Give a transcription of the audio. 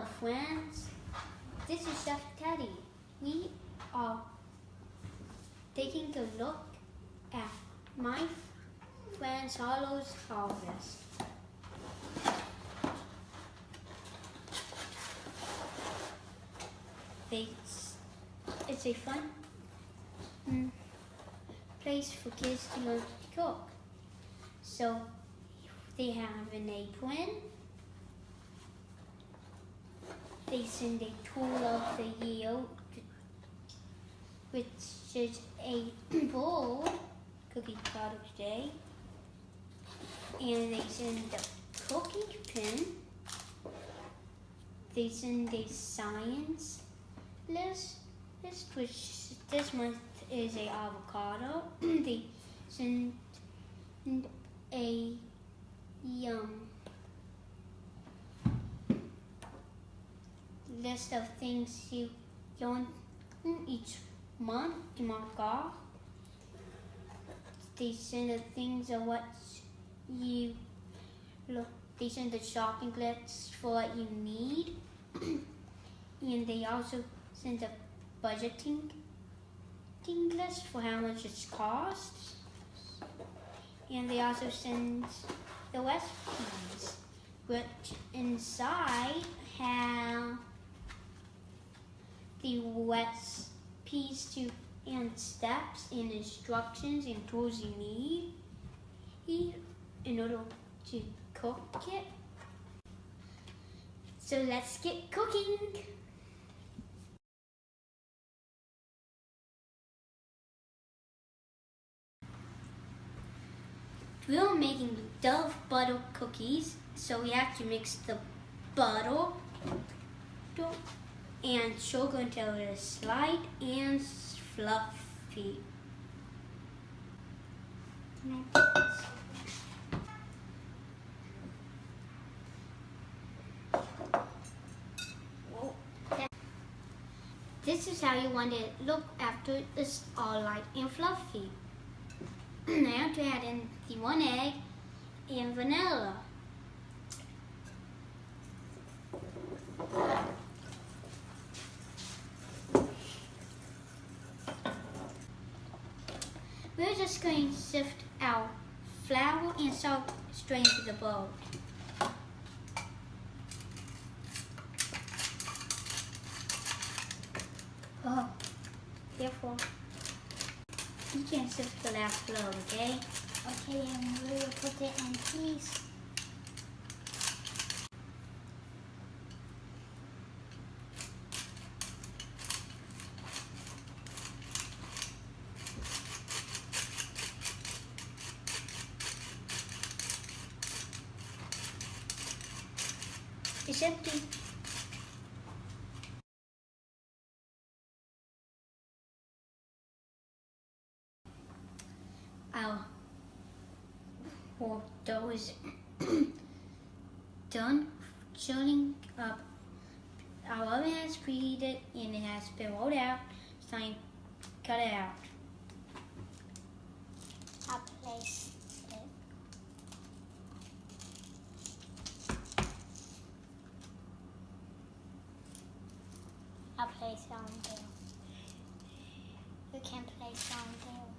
Hello friends, this is Chef Teddy. We are taking a look at my friend's Harlow's harvest. It's a fun place for kids to learn to cook. So they have an apron. They send a tool of the year, which is a bowl, cookie product day. And they send a cooking pin. They send a science list, which this month is a avocado. They send a list of things you want each month to mark off. They send the things of what you look. They send the shopping list for what you need, and they also send a budgeting list for how much it costs. And they also send the recipes, which inside have the recipes and steps and instructions and tools you need in order to cook it. So let's get cooking. We're making Dove butter cookies, so we have to mix the butter and sugar until it is light and fluffy. This is how you want it to look after it's all light and fluffy. Now to add in the 1 egg and vanilla. We're just going to sift our flour and salt straight into the bowl. Oh, careful. You can't sift the last flour, okay? Okay, and we will put it in peas. It's empty. Our dough is done churning up. Our oven has preheated and it has been rolled out. It's time to cut it out. I'll place it. I'll place it on there. You can place it on there.